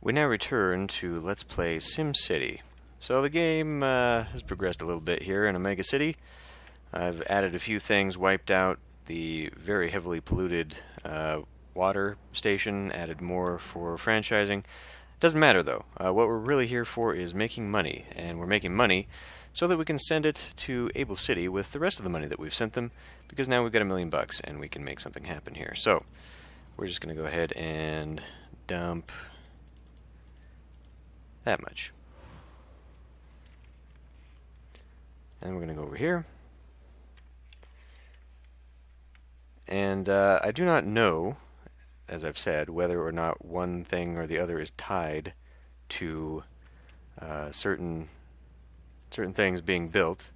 We now return to Let's Play SimCity. So the game has progressed a little bit here in Omega City. I've added a few things, wiped out the very heavily polluted water station, added more for franchising. Doesn't matter though. What we're really here for is making money, and we're making money so that we can send it to Able City with the rest of the money that we've sent them, because now we've got $1 million and we can make something happen here. So we're just going to go ahead and dump that much. And we're going to go over here. And I do not know, as I've said, whether or not one thing or the other is tied to certain things being built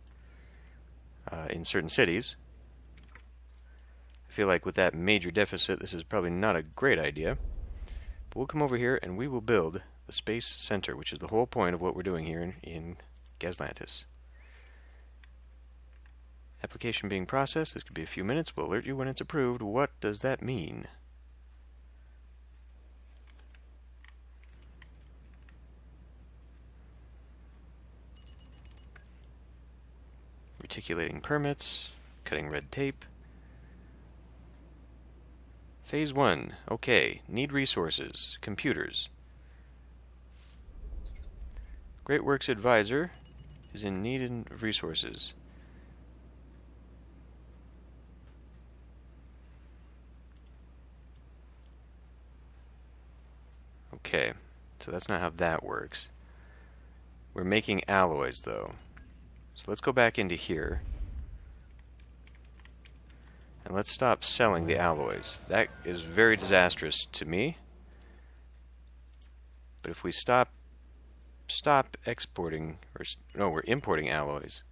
in certain cities. I feel like with that major deficit, this is probably not a great idea. But we'll come over here and we will build the Space Center, which is the whole point of what we're doing here in Gaslantis. Application being processed. This could be a few minutes. We'll alert you when it's approved. What does that mean? Reticulating permits. Cutting red tape. Phase 1. Okay. Need resources. Computers. Great Works Advisor is in need of resources. Okay, so that's not how that works. We're making alloys, though. So let's go back into here. And let's stop selling the alloys. That is very disastrous to me. But if we stop exporting, or no, we're importing alloys.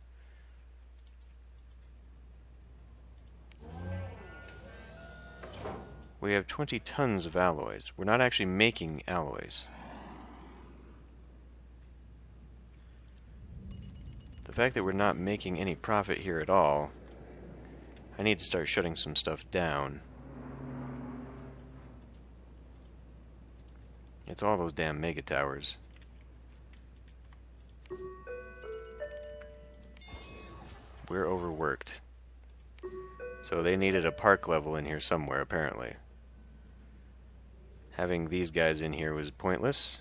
We have 20 tons of alloys. We're not actually making alloys. The fact that we're not making any profit here at all, I need to start shutting some stuff down. It's all those damn mega towers. We're overworked. So they needed a park level in here somewhere, apparently. Having these guys in here was pointless.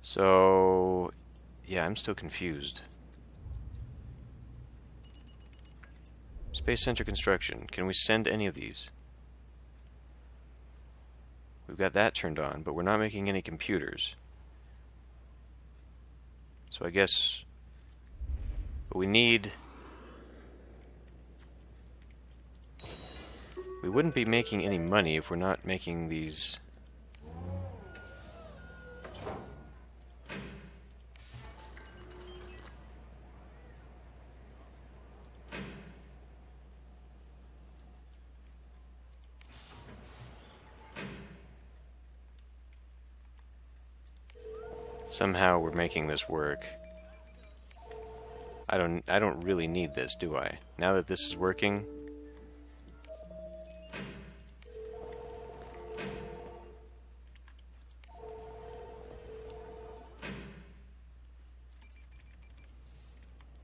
So, yeah, I'm still confused. Space Center construction. Can we send any of these? We've got that turned on, but we're not making any computers. So I guess we need... We wouldn't be making any money if we're not making these... Somehow we're making this work. I don't really need this, do I? Now that this is working.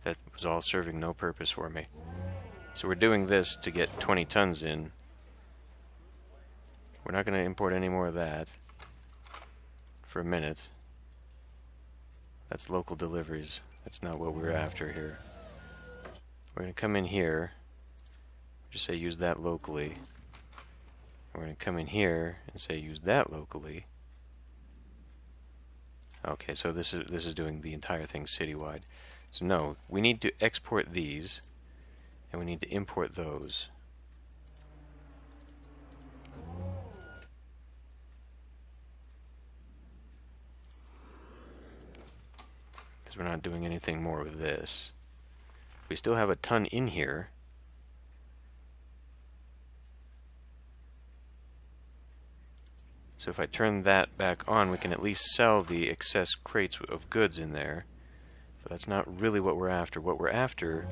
That was all serving no purpose for me. So we're doing this to get 20 tons in. We're not going to import any more of that for a minute. That's local deliveries. That's not what we're after here. We're going to come in here. Just say use that locally. We're going to come in here and say use that locally. Okay, so this is doing the entire thing citywide. So no, we need to export these, and we need to import those. Because we're not doing anything more with this. We still have a ton in here. So if I turn that back on, we can at least sell the excess crates of goods in there. But that's not really what we're after. What we're after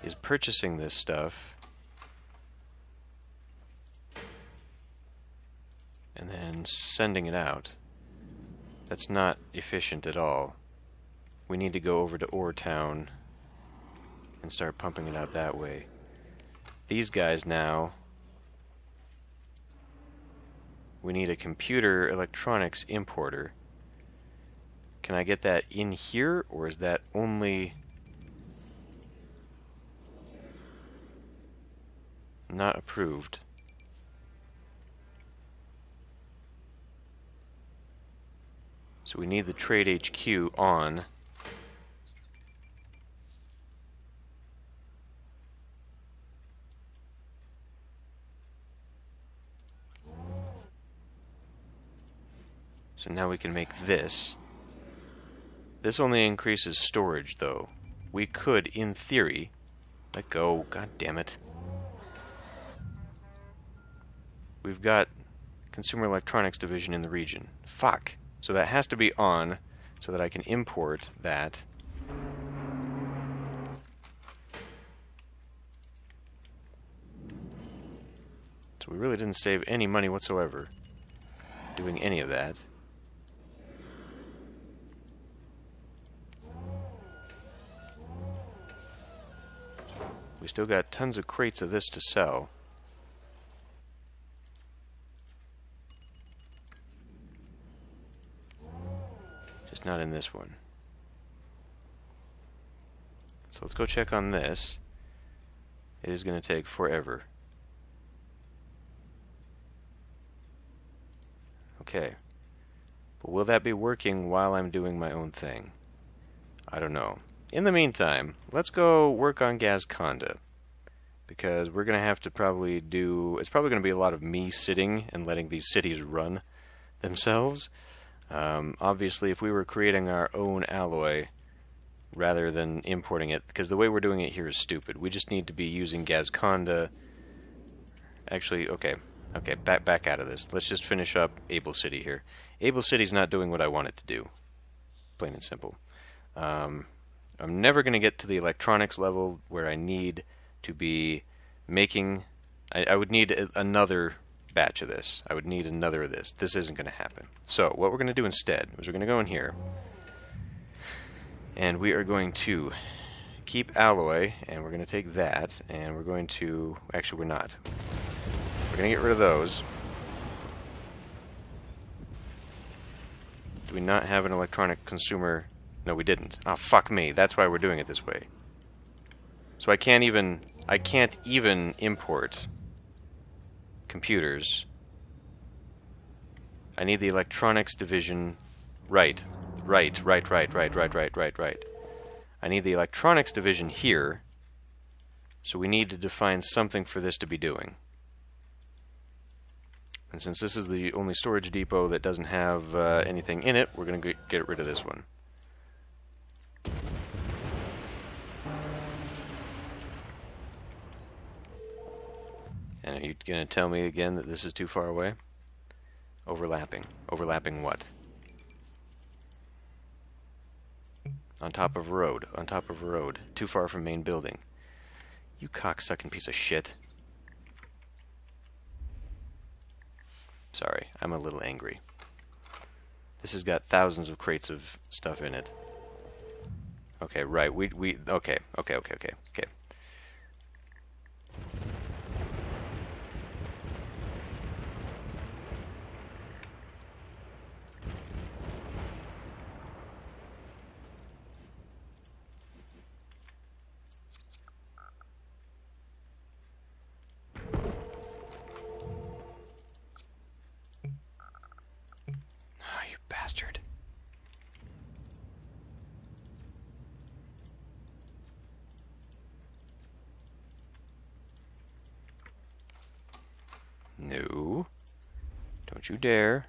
is purchasing this stuff and then sending it out. That's not efficient at all. We need to go over to Ore Town and start pumping it out that way. These guys now, we need a computer electronics importer. Can I get that in here, or is that only not approved? So we need the Trade HQ on. So now we can make this. This only increases storage, though. We could, in theory, let go. God damn it. We've got Consumer Electronics Division in the region. Fuck. So that has to be on so that I can import that. So we really didn't save any money whatsoever doing any of that. We still got tons of crates of this to sell. Just not in this one. So let's go check on this. It is going to take forever. Okay. But will that be working while I'm doing my own thing? I don't know. In the meantime, let's go work on Gazconda, because we're going to have to probably do... It's probably going to be a lot of me sitting and letting these cities run themselves. Obviously, if we were creating our own alloy rather than importing it, because the way we're doing it here is stupid. We just need to be using Gazconda. Actually, okay, back out of this. Let's just finish up Able City here. Able City's not doing what I want it to do. Plain and simple. I'm never going to get to the electronics level where I need to be making... I would need another batch of this. I would need another of this. This isn't going to happen. So, what we're going to do instead is we're going to go in here, and we are going to keep alloy, and we're going to take that, and we're going to... Actually, we're not. We're going to get rid of those. Do we not have an electronic consumer... No, we didn't. Oh, fuck me. That's why we're doing it this way. So I can't even import computers. I need the electronics division. Right. I need the electronics division here. So we need to define something for this to be doing. And since this is the only storage depot that doesn't have anything in it, we're going to get rid of this one. And are you going to tell me again that this is too far away? Overlapping. Overlapping what? On top of a road. On top of a road. Too far from main building. You cocksucking piece of shit. Sorry, I'm a little angry. This has got thousands of crates of stuff in it. Okay, right. Okay. Ah, you bastard. No. Don't you dare.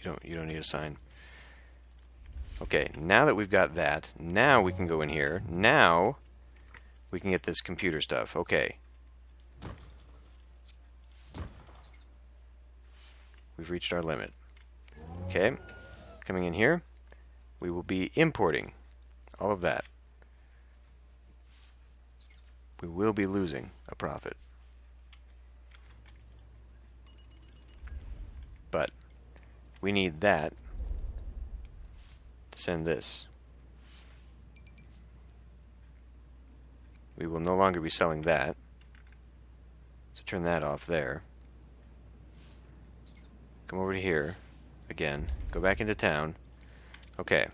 You don't need a sign. Okay, now that we've got that, now we can go in here. Now we can get this computer stuff. Okay. We've reached our limit. Okay, coming in here, we will be importing all of that. We will be losing a profit. But we need that to send this. We will no longer be selling that. So turn that off there. Come over to here again. Go back into town. Okay.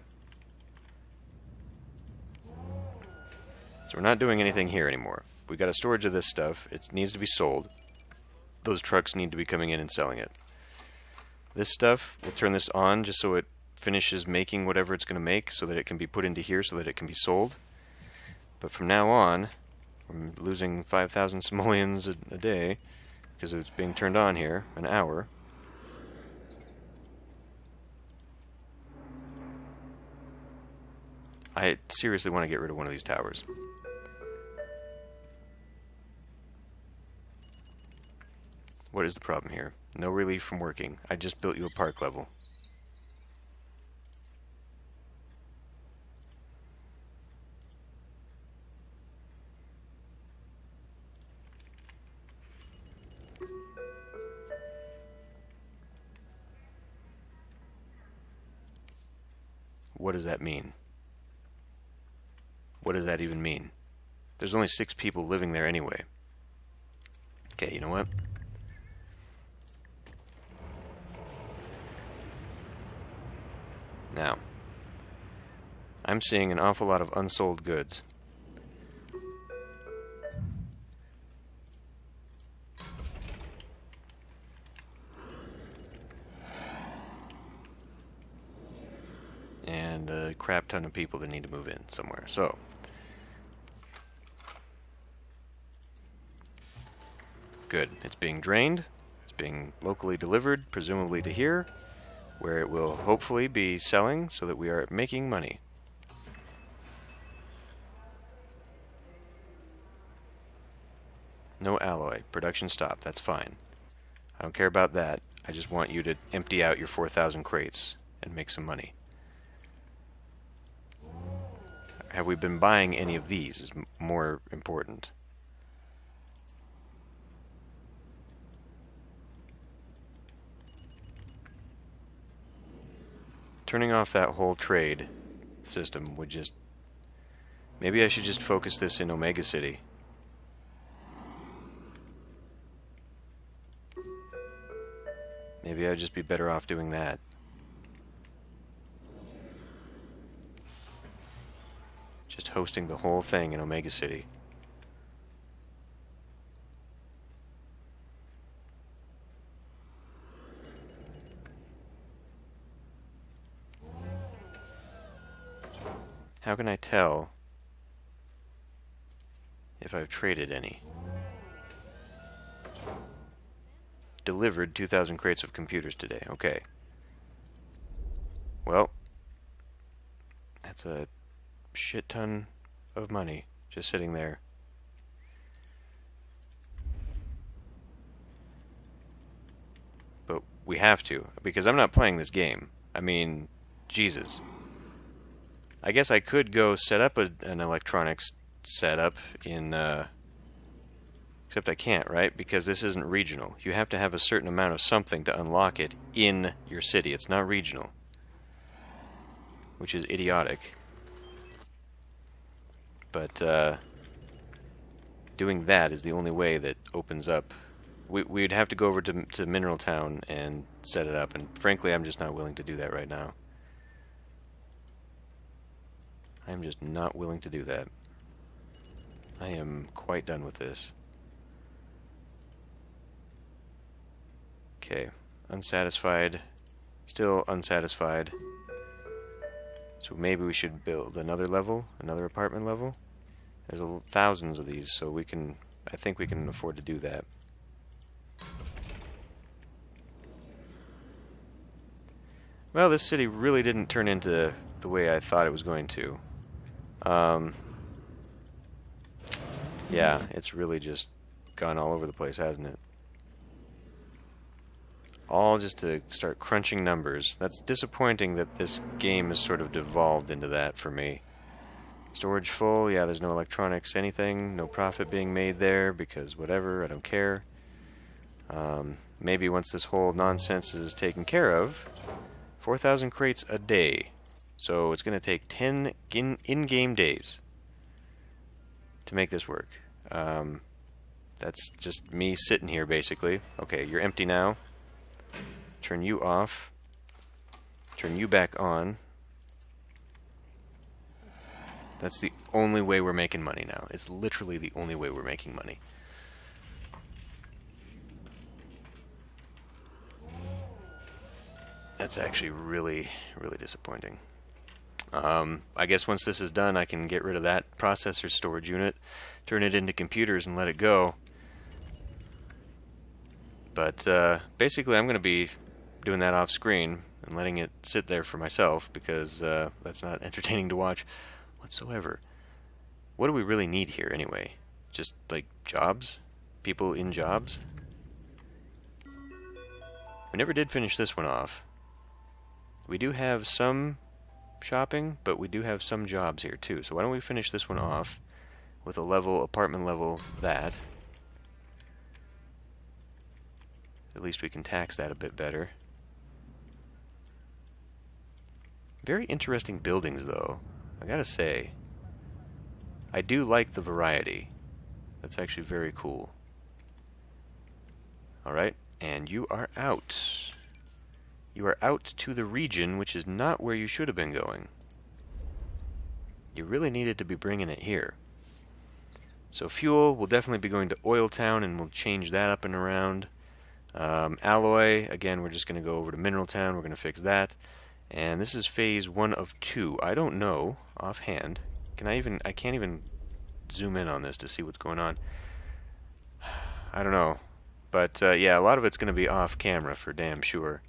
So we're not doing anything here anymore. We got a storage of this stuff. It needs to be sold. Those trucks need to be coming in and selling it. This stuff, we'll turn this on just so it finishes making whatever it's going to make so that it can be put into here so that it can be sold. But from now on, I'm losing 5,000 simoleons a day because it's being turned on here, an hour. I seriously want to get rid of one of these towers. What is the problem here? No relief from working. I just built you a park level. What does that mean? What does that even mean? There's only 6 people living there anyway. Okay, you know what? Now, I'm seeing an awful lot of unsold goods. And a crap ton of people that need to move in somewhere. So, good. It's being drained. It's being locally delivered, presumably to here, where it will hopefully be selling so that we are making money. No alloy. Production stopped. That's fine. I don't care about that. I just want you to empty out your 4,000 crates and make some money. Have we been buying any of these is more important. Turning off that whole trade system would just... Maybe I should just focus this in Omega City. Maybe I'd just be better off doing that. Just hosting the whole thing in Omega City. How can I tell if I've traded any? Delivered 2,000 crates of computers today. Okay. Well, that's a shit ton of money just sitting there. But we have to, because I'm not playing this game. I mean, Jesus. I guess I could go set up an electronics setup in... Except I can't, right? Because this isn't regional. You have to have a certain amount of something to unlock it in your city. It's not regional. Which is idiotic. But doing that is the only way that opens up. We'd have to go over to Mineral Town and set it up. And frankly, I'm just not willing to do that right now. I'm just not willing to do that. I am quite done with this. Okay, unsatisfied, still unsatisfied. So maybe we should build another level, another apartment level. There's thousands of these, so we can, I think we can afford to do that. Well, this city really didn't turn into the way I thought it was going to. Yeah, it's really just gone all over the place, hasn't it? All just to start crunching numbers. That's disappointing that this game has sort of devolved into that for me. Storage full, yeah, there's no electronics, anything, no profit being made there because whatever, I don't care. Maybe once this whole nonsense is taken care of, 4,000 crates a day. So it's going to take 10 in-game days to make this work. That's just me sitting here, basically. Okay, you're empty now. Turn you off. Turn you back on. That's the only way we're making money now. It's literally the only way we're making money. That's actually really, really disappointing. I guess once this is done, I can get rid of that processor storage unit, turn it into computers, and let it go. But basically, I'm going to be doing that off screen and letting it sit there for myself because that's not entertaining to watch whatsoever. What do we really need here anyway? Just like jobs? People in jobs? We never did finish this one off. We do have some shopping, but we do have some jobs here too. So why don't we finish this one off with a level, apartment level, that. At least we can tax that a bit better. Very interesting buildings though, I gotta say. I do like the variety. That's actually very cool. Alright, and you are out. You are out to the region, which is not where you should have been going. You really needed to be bringing it here. So fuel, we'll definitely be going to Oil Town, and we'll change that up and around. Alloy, again, we're just going to go over to Mineral Town. We're going to fix that. And this is phase 1 of 2. I don't know offhand. I can't even zoom in on this to see what's going on. I don't know. But yeah, a lot of it's going to be off camera for damn sure.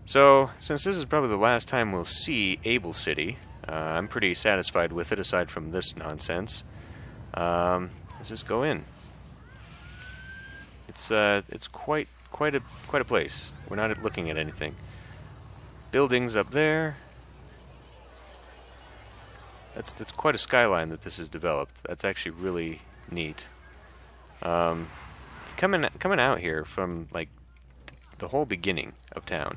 So, since this is probably the last time we'll see Able City, I'm pretty satisfied with it aside from this nonsense. Let's just go in. It's quite a place. We're not looking at anything. Buildings up there. That's quite a skyline that this has developed. That's actually really neat. Coming out here from like the whole beginning of town.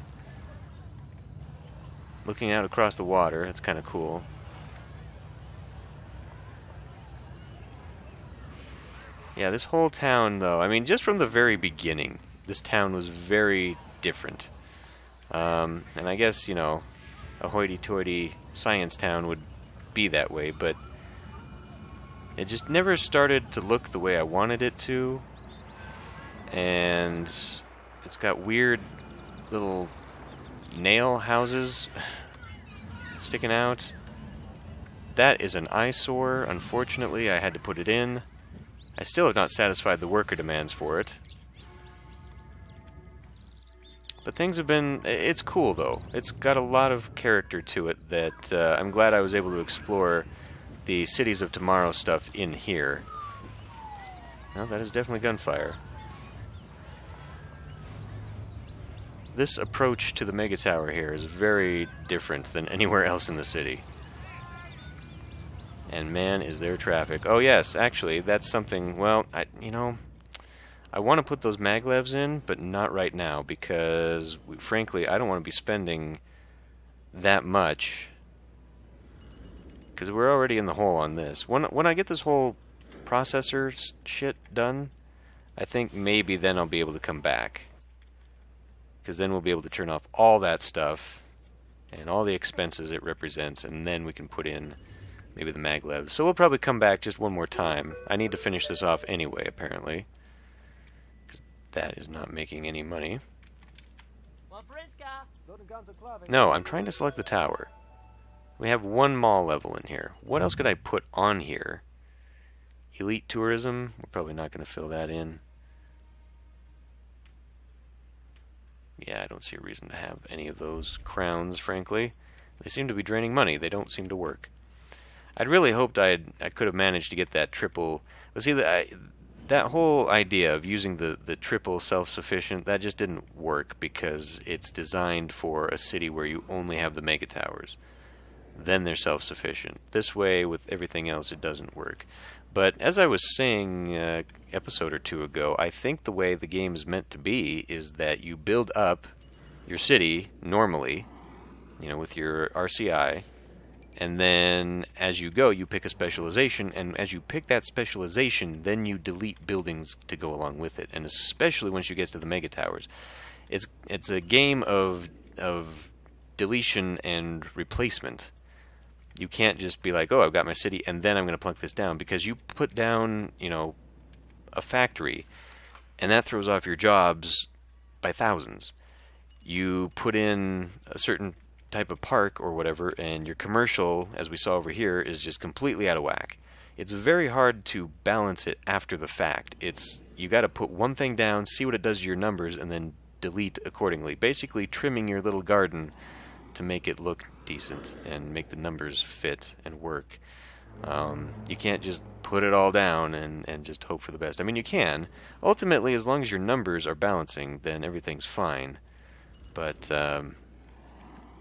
Looking out across the water, it's kind of cool. Yeah, this whole town, though, I mean, just from the very beginning, this town was very different. And I guess, you know, a hoity-toity science town would be that way, but it just never started to look the way I wanted it to. And it's got weird little nail houses sticking out. That is an eyesore. Unfortunately, I had to put it in. I still have not satisfied the worker demands for it. But things have been... It's cool, though. It's got a lot of character to it that I'm glad I was able to explore the Cities of Tomorrow stuff in here. Well, that is definitely gunfire. This approach to the Mega Tower here is very different than anywhere else in the city. And man, is there traffic. Oh yes, actually, that's something, well, I want to put those maglevs in, but not right now, because, frankly, I don't want to be spending that much, because we're already in the hole on this. When I get this whole processor shit done, I think maybe then I'll be able to come back. Because then we'll be able to turn off all that stuff and all the expenses it represents, and then we can put in maybe the maglevs. So we'll probably come back just one more time. I need to finish this off anyway, apparently. That is not making any money. No, I'm trying to select the tower. We have one mall level in here. What else could I put on here? Elite tourism. We're probably not going to fill that in. Yeah, I don't see a reason to have any of those crowns, frankly. They seem to be draining money. They don't seem to work. I'd really hoped I could have managed to get that triple. But see, that whole idea of using the triple self-sufficient, that just didn't work because it's designed for a city where you only have the mega towers. Then they're self-sufficient. This way, with everything else, it doesn't work. But as I was saying episode or two ago, I think the way the game is meant to be is that you build up your city normally, with your RCI, and then as you go, you pick a specialization, and as you pick that specialization, then you delete buildings to go along with it. And especially once you get to the mega towers, it's a game of deletion and replacement. You can't just be like, oh, I've got my city, and then I'm going to plunk this down, because you put down, a factory, and that throws off your jobs by thousands. You put in a certain type of park or whatever, and your commercial, as we saw over here, is just completely out of whack. It's very hard to balance it after the fact. You got to put one thing down, see what it does to your numbers, and then delete accordingly. Basically trimming your little garden to make it look decent and make the numbers fit and work. You can't just put it all down and just hope for the best. I mean, you can. Ultimately, as long as your numbers are balancing, then everything's fine. But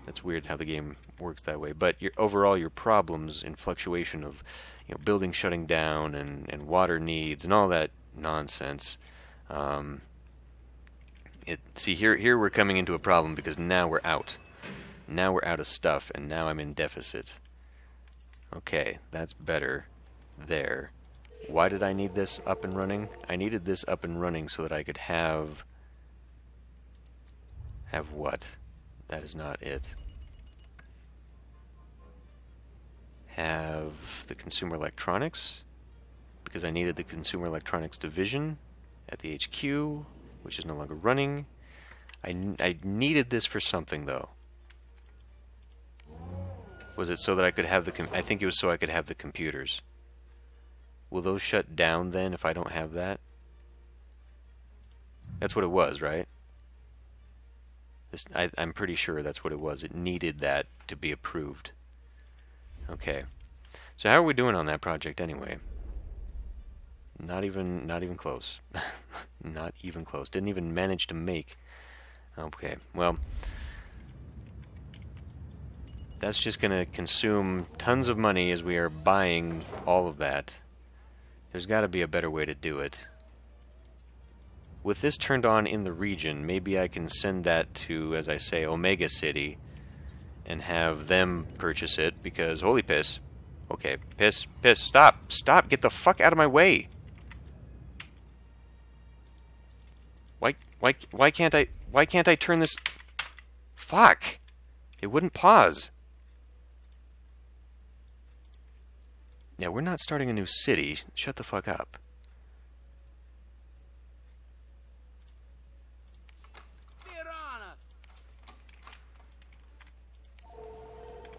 that's weird how the game works that way. But overall, your problems in fluctuation of buildings shutting down and water needs and all that nonsense. See, here we're coming into a problem because now we're out. Now we're out of stuff, and now I'm in deficit. Okay, that's better. There. Why did I need this up and running? I needed this up and running so that I could have what? That is not it. Have the consumer electronics, because I needed the consumer electronics division at the HQ, which is no longer running. I needed this for something, though. Was it so that I could have I think it was so I could have the computers. Will those shut down then if I don't have that? That's what it was, right? I'm pretty sure that's what it was. It needed that to be approved. Okay. So how are we doing on that project anyway? Not even close. Not even close. Didn't even manage to make. Okay. Well, that's just going to consume tons of money as we are buying all of that. There's got to be a better way to do it. With this turned on in the region, maybe I can send that to, as I say, Omega City, and have them purchase it, because holy piss. Okay, piss, stop, get the fuck out of my way. Why can't I turn this? Fuck. It wouldn't pause. Yeah, we're not starting a new city. Shut the fuck up.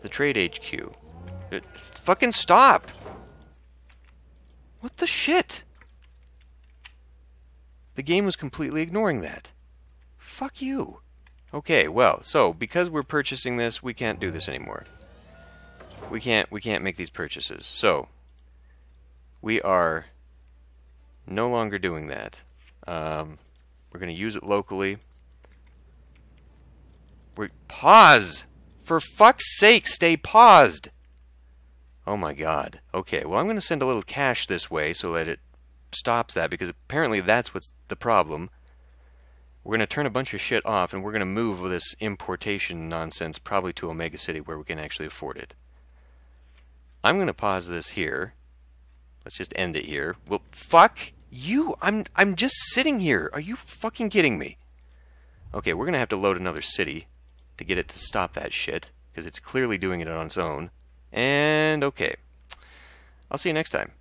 The trade HQ. Fucking stop! What the shit? The game was completely ignoring that. Fuck you. Okay, well, so because we're purchasing this, we can't do this anymore. We can't make these purchases. So we are no longer doing that. We're going to use it locally. Pause! For fuck's sake, stay paused! Oh my god. Okay, well, I'm going to send a little cash this way so that it stops that, because apparently that's what's the problem. We're going to turn a bunch of shit off, and we're going to move this importation nonsense probably to Omega City where we can actually afford it. I'm going to pause this here. Let's just end it here. Well, fuck you! I'm just sitting here. Are you fucking kidding me? Okay, we're going to have to load another city to get it to stop that shit, because it's clearly doing it on its own. And okay. I'll see you next time.